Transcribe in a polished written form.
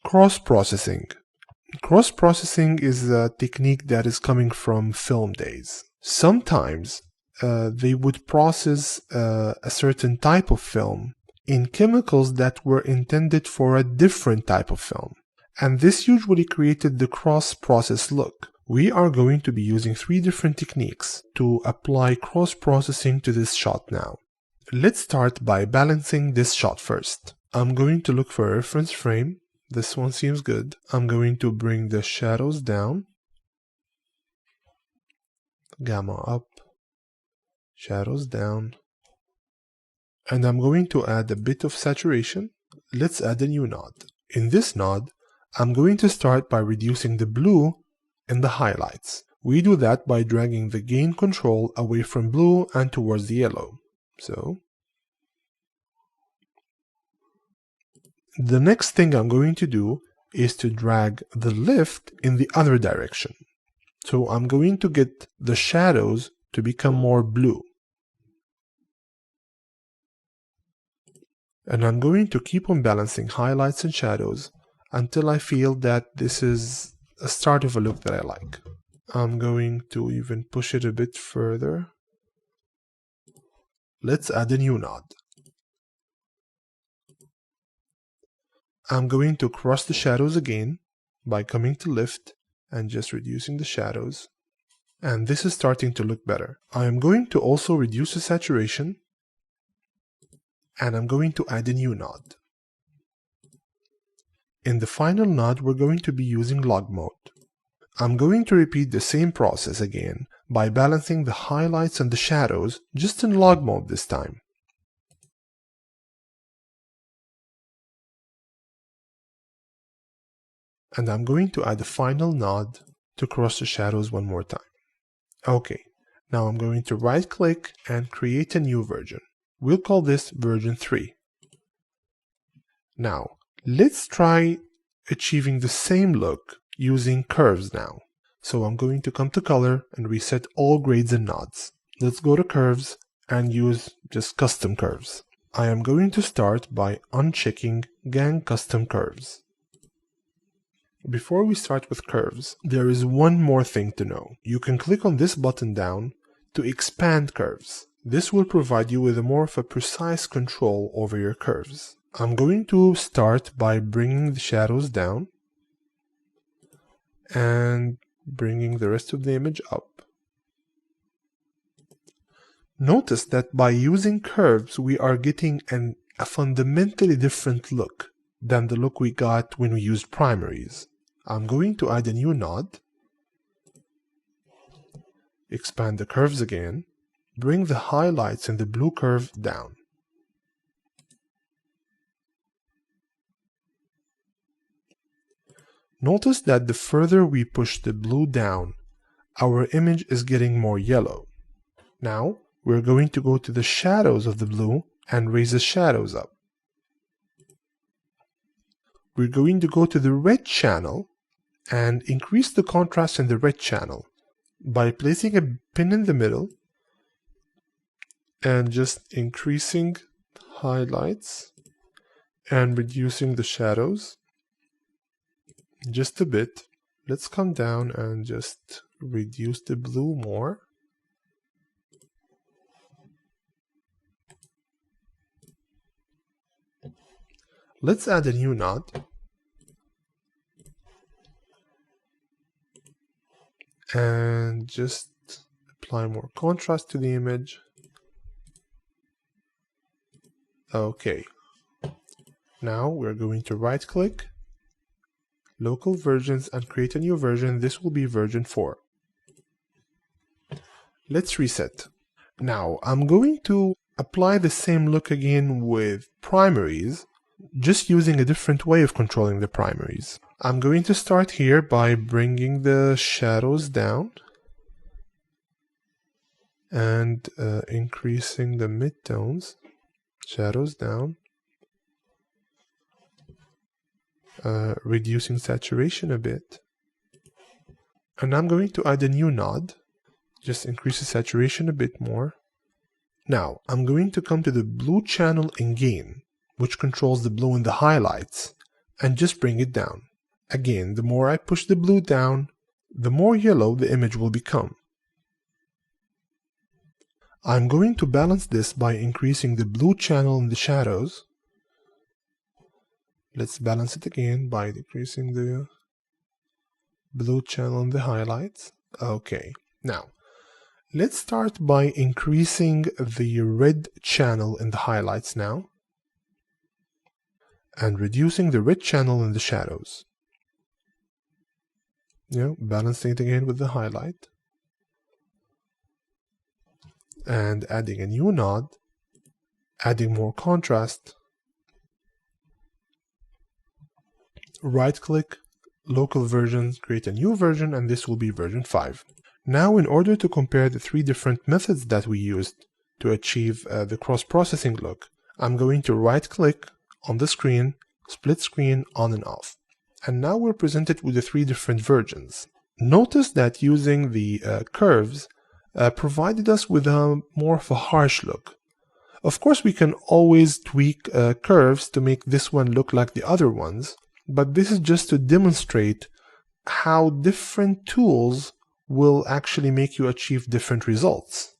Cross-processing. Cross-processing is a technique that is coming from film days. Sometimes they would process a certain type of film in chemicals that were intended for a different type of film. And this usually created the cross-process look. We are going to be using 3 different techniques to apply cross-processing to this shot now. Let's start by balancing this shot first. I'm going to look for a reference frame. This one seems good. I'm going to bring the shadows down. Gamma up. Shadows down. And I'm going to add a bit of saturation. Let's add a new node. In this node, I'm going to start by reducing the blue in the highlights. We do that by dragging the gain control away from blue and towards the yellow. So, the next thing I'm going to do is to drag the lift in the other direction. So I'm going to get the shadows to become more blue. And I'm going to keep on balancing highlights and shadows until I feel that this is a start of a look that I like. I'm going to even push it a bit further. Let's add a new node. I'm going to cross the shadows again by coming to lift and just reducing the shadows. And this is starting to look better. I am going to also reduce the saturation, and I'm going to add a new node. In the final node, we're going to be using log mode. I'm going to repeat the same process again by balancing the highlights and the shadows, just in log mode this time. And I'm going to add a final node to cross the shadows one more time. Okay, now I'm going to right click and create a new version. We'll call this version 3. Now, let's try achieving the same look using curves now. So I'm going to come to color and reset all grades and nodes. Let's go to curves and use just custom curves. I am going to start by unchecking Gang Custom Curves. Before we start with curves, there is one more thing to know. You can click on this button down to expand curves. This will provide you with more of a precise control over your curves. I'm going to start by bringing the shadows down and bringing the rest of the image up. Notice that by using curves, we are getting a fundamentally different look than the look we got when we used primaries. I'm going to add a new node, expand the curves again, bring the highlights in the blue curve down. Notice that the further we push the blue down, our image is getting more yellow. Now, we're going to go to the shadows of the blue and raise the shadows up. We're going to go to the red channel and increase the contrast in the red channel by placing a pin in the middle and just increasing highlights and reducing the shadows just a bit. Let's come down and just reduce the blue more. Let's add a new node. And just apply more contrast to the image. Okay. Now we're going to right click, local versions, and create a new version. This will be version 4. Let's reset. Now I'm going to apply the same look again with primaries, just using a different way of controlling the primaries. I'm going to start here by bringing the shadows down and increasing the midtones, shadows down, reducing saturation a bit. And I'm going to add a new node, just increase the saturation a bit more. Now, I'm going to come to the blue channel in gain, which controls the blue in the highlights, and just bring it down. Again, the more I push the blue down, the more yellow the image will become. I'm going to balance this by increasing the blue channel in the shadows. Let's balance it again by decreasing the blue channel in the highlights. Okay, now let's start by increasing the red channel in the highlights now, and reducing the red channel in the shadows. Balancing it again with the highlight, and adding a new node, adding more contrast, right click, local versions, create a new version, and this will be version 5. Now, in order to compare the 3 different methods that we used to achieve the cross-processing look, I'm going to right click on the screen, split screen on and off. And now we're presented with the 3 different versions. Notice that using the curves provided us with a more of a harsh look. Of course, we can always tweak curves to make this one look like the other ones, but this is just to demonstrate how different tools will actually make you achieve different results.